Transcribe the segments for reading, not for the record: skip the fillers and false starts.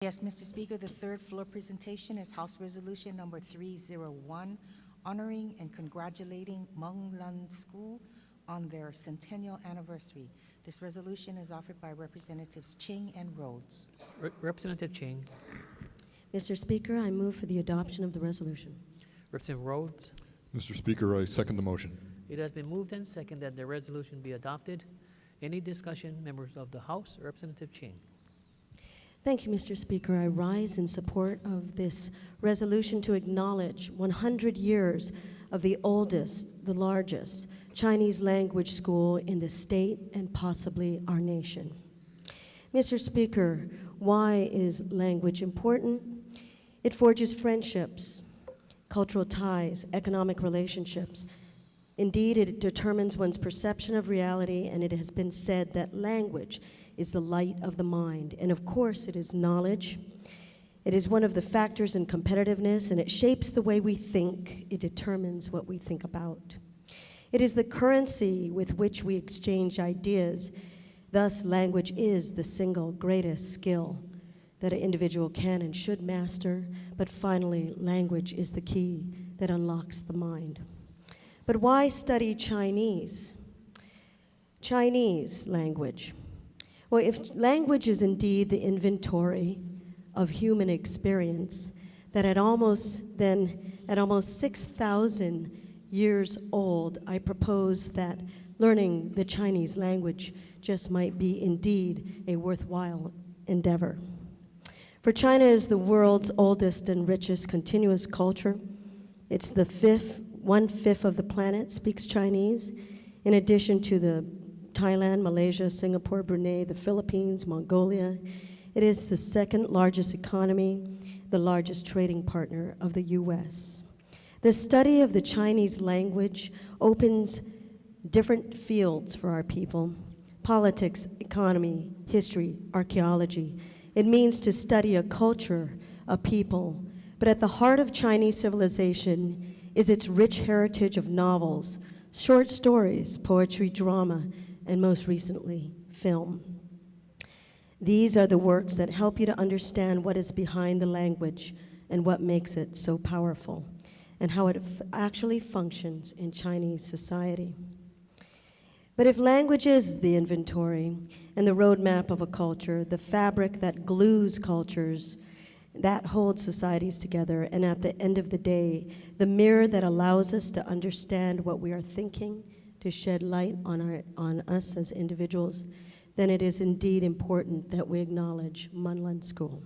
Yes, Mr. Speaker, the third floor presentation is House Resolution number 301, honoring and congratulating Mun Lun School on their centennial anniversary. This resolution is offered by Representatives Ching and Rhodes. Representative Ching. Mr. Speaker, I move for the adoption of the resolution. Representative Rhodes. Mr. Speaker, I second the motion. It has been moved and seconded that the resolution be adopted. Any discussion, members of the House? Representative Ching. Thank you, Mr. Speaker. I rise in support of this resolution to acknowledge 100 years of the oldest, the largest Chinese language school in the state and possibly our nation. Mr. Speaker, why is language important? It forges friendships, cultural ties, economic relationships. Indeed, it determines one's perception of reality, and it has been said that language is the light of the mind. And of course, it is knowledge. It is one of the factors in competitiveness, and it shapes the way we think. It determines what we think about. It is the currency with which we exchange ideas. Thus, language is the single greatest skill that an individual can and should master. But finally, language is the key that unlocks the mind. But why study Chinese? Chinese language. Well, if language is indeed the inventory of human experience, that at almost 6,000 years old, I propose that learning the Chinese language just might be indeed a worthwhile endeavor. For China is the world's oldest and richest continuous culture. It's the one-fifth of the planet speaks Chinese, in addition to the Thailand, Malaysia, Singapore, Brunei, the Philippines, Mongolia. It is the second largest economy, the largest trading partner of the U.S. The study of the Chinese language opens different fields for our people: politics, economy, history, archaeology. It means to study a culture, a people. But at the heart of Chinese civilization is its rich heritage of novels, short stories, poetry, drama, and most recently, film. These are the works that help you to understand what is behind the language and what makes it so powerful, and how it actually functions in Chinese society. But if language is the inventory and the roadmap of a culture, the fabric that glues cultures, that holds societies together, and at the end of the day, the mirror that allows us to understand what we are thinking, to shed light on us as individuals, then it is indeed important that we acknowledge Mun Lun School.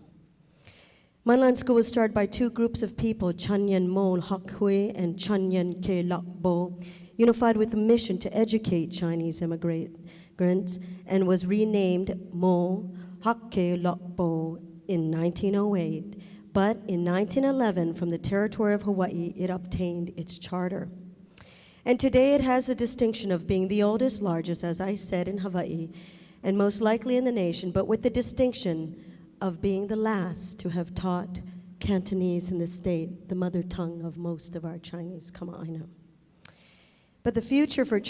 Mun Lun School was started by two groups of people, Chanyen Mo Hok Hui and Chanyen Ke Lok Bo, unified with a mission to educate Chinese immigrants, and was renamed Mo Hok Ke Lok Bo in 1908. But in 1911, from the territory of Hawaii, it obtained its charter. And today it has the distinction of being the oldest, largest, as I said, in Hawaii, and most likely in the nation, but with the distinction of being the last to have taught Cantonese in the state, the mother tongue of most of our Chinese kama'aina. But the future for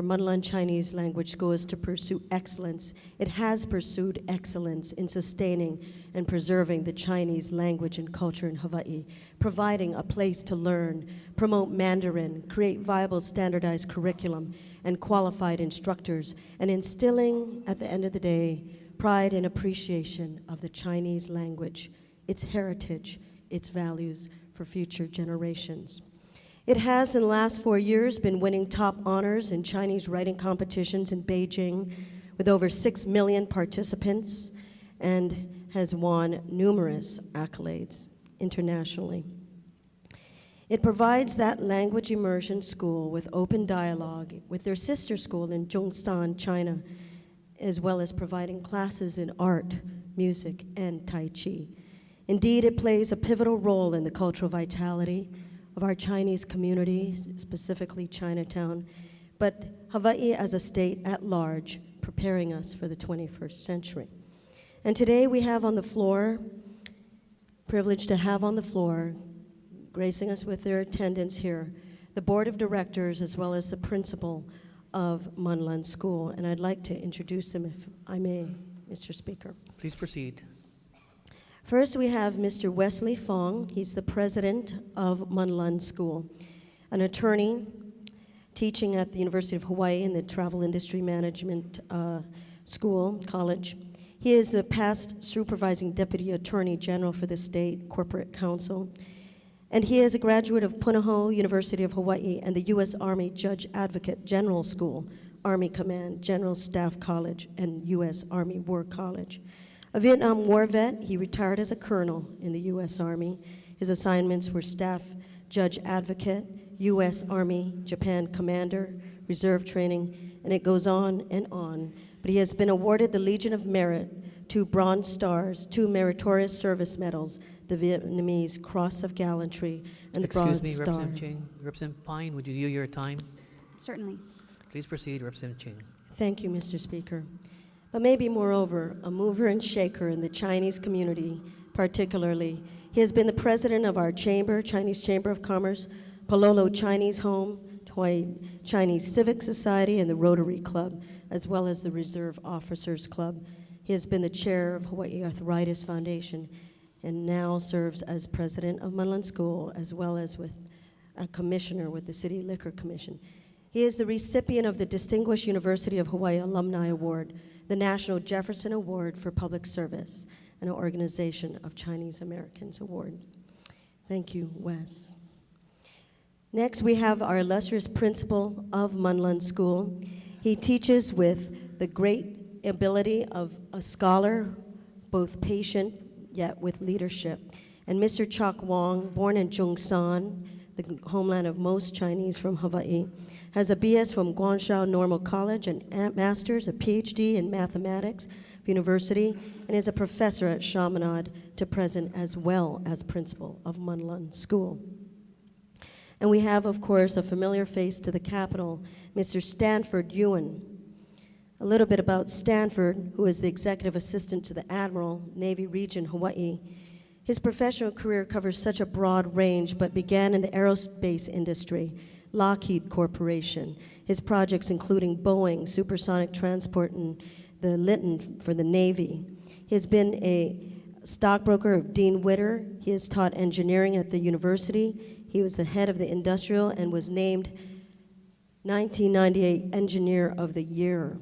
Mun Lun Chinese Language School is to pursue excellence. It has pursued excellence in sustaining and preserving the Chinese language and culture in Hawaii, providing a place to learn, promote Mandarin, create viable standardized curriculum and qualified instructors, and instilling, at the end of the day, pride and appreciation of the Chinese language, its heritage, its values for future generations. It has, in the last 4 years, been winning top honors in Chinese writing competitions in Beijing with over 6 million participants, and has won numerous accolades internationally. It provides that language immersion school with open dialogue with their sister school in Zhongshan, China, as well as providing classes in art, music, and Tai Chi. Indeed, it plays a pivotal role in the cultural vitality of our Chinese community, specifically Chinatown, but Hawaii as a state at large, preparing us for the 21st century. And today we have on the floor, privileged to have on the floor, gracing us with their attendance here, the board of directors as well as the principal of Mun Lun School. And I'd like to introduce them, if I may, Mr. Speaker. Please proceed. First, we have Mr. Wesley Fong. He's the president of Mun Lun School, an attorney teaching at the University of Hawaii in the Travel Industry Management College. He is the past supervising deputy attorney general for the state corporate council. And he is a graduate of Punahou University of Hawaii and the U.S. Army Judge Advocate General School, Army Command, General Staff College, and U.S. Army War College. A Vietnam War vet, he retired as a colonel in the U.S. Army. His assignments were Staff Judge Advocate, U.S. Army, Japan Commander, Reserve Training, and it goes on and on. But he has been awarded the Legion of Merit, 2 Bronze Stars, 2 Meritorious Service Medals, the Vietnamese Cross of Gallantry, and the Bronze Excuse me, Star. Representative Ching. Representative Pine, would you yield your time? Certainly. Please proceed, Representative Ching. Thank you, Mr. Speaker. But maybe moreover, a mover and shaker in the Chinese community, particularly. He has been the president of our chamber, Chinese Chamber of Commerce, Pololo Chinese Home, Chinese Civic Society, and the Rotary Club, as well as the Reserve Officers Club. He has been the chair of Hawaii Arthritis Foundation and now serves as president of Mun Lun School, as well as with a commissioner with the City Liquor Commission. He is the recipient of the Distinguished University of Hawaii Alumni Award, the National Jefferson Award for Public Service, and an Organization of Chinese Americans Award. Thank you, Wes. Next, we have our illustrious principal of Mun Lun School. He teaches with the great ability of a scholar, both patient yet with leadership. And Mr. Chok Wong, born in Jungsan, the homeland of most Chinese from Hawaii, has a BS from Guangzhou Normal College and a master's, a PhD in mathematics, University, and is a professor at Chaminade to present, as well as principal of Mun Lun School. And we have, of course, a familiar face to the Capitol, Mr. Stanford Ewan. A little bit about Stanford, who is the executive assistant to the Admiral, Navy Region, Hawaii. His professional career covers such a broad range, but began in the aerospace industry, Lockheed Corporation. His projects including Boeing, supersonic transport, and the Lytton for the Navy. He has been a stockbroker of Dean Witter. He has taught engineering at the university. He was the head of the industrial and was named 1998 Engineer of the Year.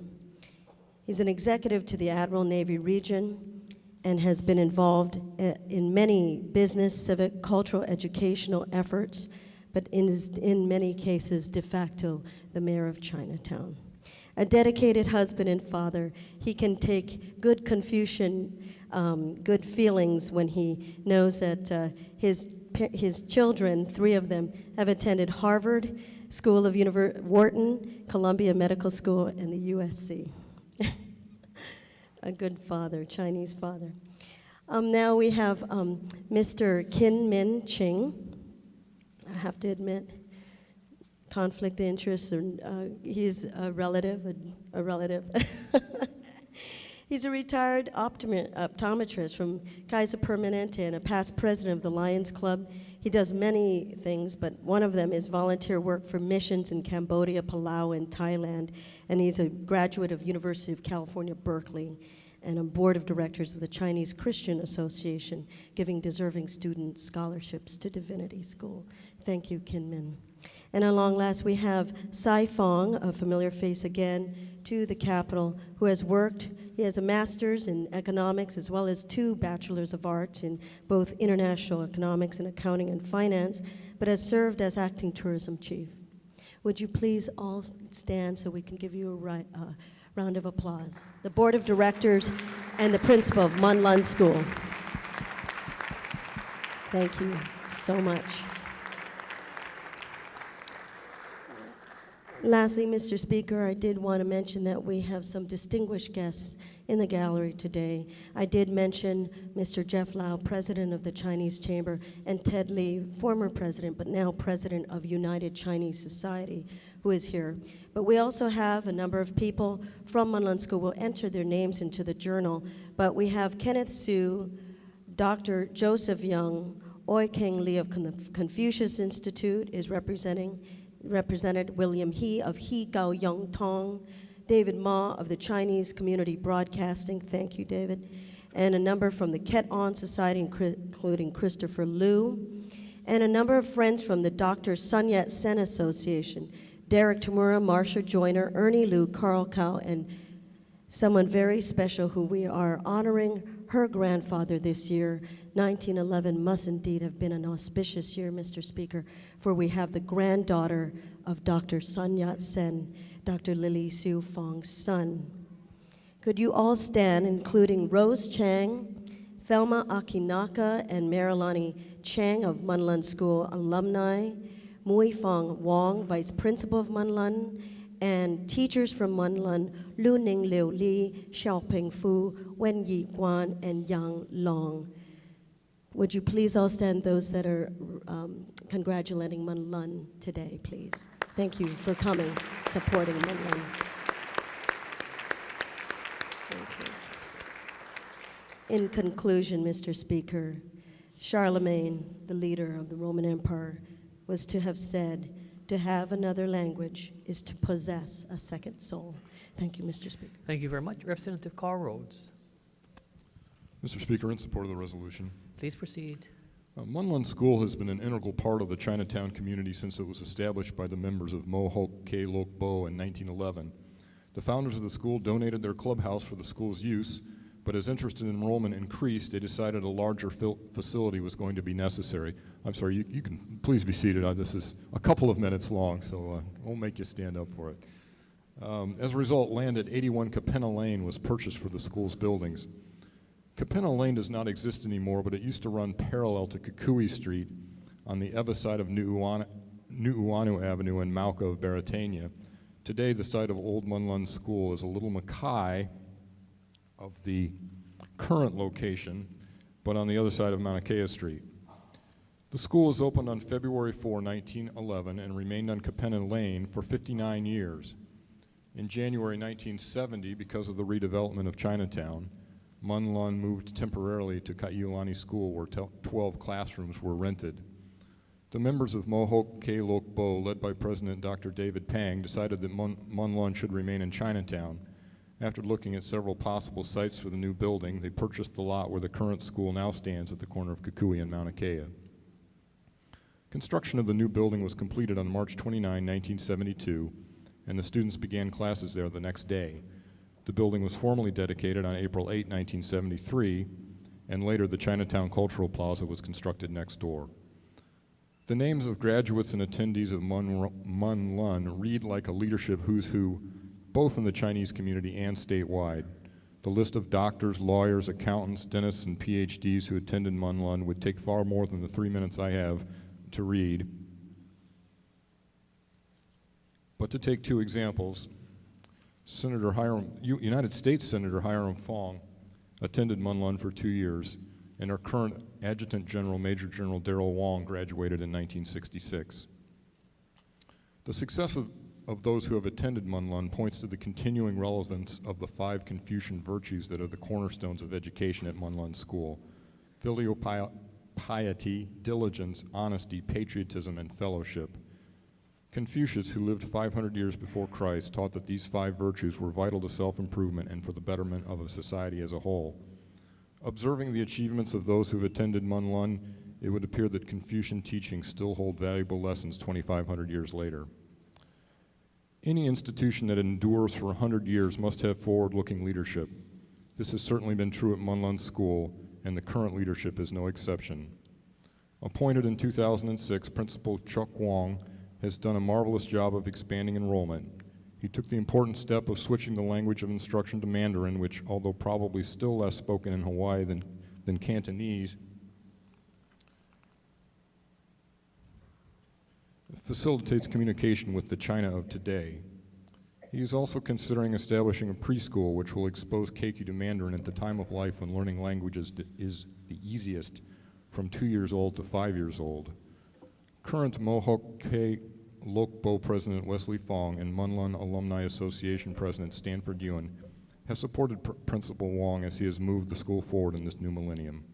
He's an executive to the Admiral Navy Region and has been involved in many business, civic, cultural, educational efforts, but in many cases, de facto, the mayor of Chinatown. A dedicated husband and father, he can take good Confucian, good feelings when he knows that his children, 3 of them, have attended Harvard, School of Wharton, Columbia Medical School, and the USC. A good father, Chinese father. Now we have Mr. Kin Min Ching. I have to admit, conflict of interest, he's a relative. He's a retired optometrist from Kaiser Permanente and a past president of the Lions Club. He does many things, but one of them is volunteer work for missions in Cambodia, Palau, and Thailand. And he's a graduate of University of California, Berkeley, and a board of directors of the Chinese Christian Association, giving deserving students scholarships to Divinity School. Thank you, Kin Min. And at long last, we have Sai Fong, a familiar face again, to the Capitol, who has worked. He has a master's in economics as well as 2 bachelors of arts in both international economics and accounting and finance, but has served as acting tourism chief. Would you please all stand so we can give you a round of applause? The board of directors and the principal of Mun Lun School. Thank you so much. Lastly, Mr. Speaker, I did want to mention that we have some distinguished guests in the gallery today. I did mention Mr. Jeff Lau, president of the Chinese Chamber, and Ted Lee, former president, but now president of United Chinese Society, who is here. But we also have a number of people from Mun Lun School. Will enter their names into the journal. But we have Kenneth Su, Dr. Joseph Young, Oi Keng Lee of Confucius Institute is represented William He of He Gao Yung Tong, David Ma of the Chinese Community Broadcasting, thank you, David, and a number from the Ket-On Society, including Christopher Liu, and a number of friends from the Dr. Sun Yat-sen Association, Derek Tamura, Marsha Joyner, Ernie Liu, Carl Cow, and someone very special who we are honoring, her grandfather this year. 1911 must indeed have been an auspicious year, Mr. Speaker, for we have the granddaughter of Dr. Sun Yat-sen, Dr. Lily Su Fong's son. Could you all stand, including Rose Chang, Thelma Akinaka, and Marilani Chang of Mun Lun School alumni, Mui Fong Wong, Vice Principal of Mun Lun, and teachers from Mun Lun, Lu Ning Liu Li, Xiaoping Fu, Wen Yi Guan, and Yang Long. Would you please all stand, those that are congratulating Mun Lun today, please. Thank you for coming, supporting Mun Lun. Thank you. In conclusion, Mr. Speaker, Charlemagne, the leader of the Roman Empire, was to have said, to have another language is to possess a second soul. Thank you, Mr. Speaker. Thank you very much. Representative Carl Rhodes. Mr. Speaker, in support of the resolution. Please proceed. Mun Lun School has been an integral part of the Chinatown community since it was established by the members of Mo Hok Ke Lok Bo in 1911. The founders of the school donated their clubhouse for the school's use, but as interest in enrollment increased, they decided a larger facility was going to be necessary. I'm sorry, you can please be seated. This is a couple of minutes long, so I won't make you stand up for it. As a result, land at 81 Capenna Lane was purchased for the school's buildings. Capenna Lane does not exist anymore, but it used to run parallel to Kukui Street on the Eva side of Nu'uanu Avenue and Mauka of Baratania. Today, the site of Old Mun Lun School is a little Mackay of the current location, but on the other side of Mauna Kea Street. The school was opened on February 4, 1911, and remained on Capenna Lane for 59 years. In January 1970, because of the redevelopment of Chinatown, Mun Lun moved temporarily to Kaiulani School, where 12 classrooms were rented. The members of Mo Hok Ke Lok Bo, led by President Dr. David Pang, decided that Mun Lun should remain in Chinatown. After looking at several possible sites for the new building, they purchased the lot where the current school now stands at the corner of Kukui and Mauna Kea. Construction of the new building was completed on March 29, 1972, and the students began classes there the next day. The building was formally dedicated on April 8, 1973, and later the Chinatown Cultural Plaza was constructed next door. The names of graduates and attendees of Mun Lun read like a leadership who's who, both in the Chinese community and statewide. The list of doctors, lawyers, accountants, dentists, and PhDs who attended Mun Lun would take far more than the 3 minutes I have to read. But to take two examples, United States Senator Hiram Fong attended Mun Lun for 2 years, and our current Adjutant General Major General Darrell Wong graduated in 1966. The success of those who have attended Mun Lun points to the continuing relevance of the 5 Confucian virtues that are the cornerstones of education at Mun Lun School: filial piety, diligence, honesty, patriotism, and fellowship. Confucius, who lived 500 years before Christ, taught that these 5 virtues were vital to self-improvement and for the betterment of a society as a whole. Observing the achievements of those who have attended Mun Lun, it would appear that Confucian teachings still hold valuable lessons 2,500 years later. Any institution that endures for 100 years must have forward-looking leadership. This has certainly been true at Mun Lun School, and the current leadership is no exception. Appointed in 2006, Principal Chuck Wong has done a marvelous job of expanding enrollment. He took the important step of switching the language of instruction to Mandarin, which, although probably still less spoken in Hawaii than Cantonese, facilitates communication with the China of today. He is also considering establishing a preschool which will expose Keiki to Mandarin at the time of life when learning languages is the easiest, from 2 years old to 5 years old. Current Mo Hok Ke Lok Bo President Wesley Fong and Mun Lun Alumni Association President Stanford Ewan have supported Principal Wong as he has moved the school forward in this new millennium.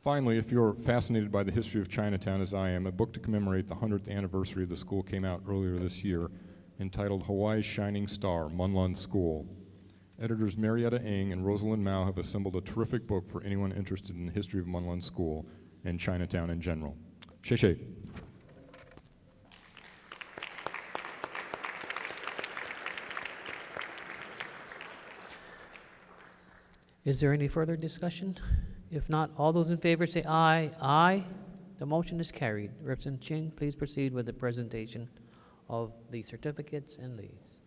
Finally, if you're fascinated by the history of Chinatown as I am, a book to commemorate the 100th anniversary of the school came out earlier this year entitled Hawaii's Shining Star, Mun Lun School. Editors Marietta Ng and Rosalind Mao have assembled a terrific book for anyone interested in the history of Mun Lun School and Chinatown in general. Xie xie. Is there any further discussion? If not, all those in favor say aye. Aye. The motion is carried. Representative Ching, please proceed with the presentation of the certificates and leaves.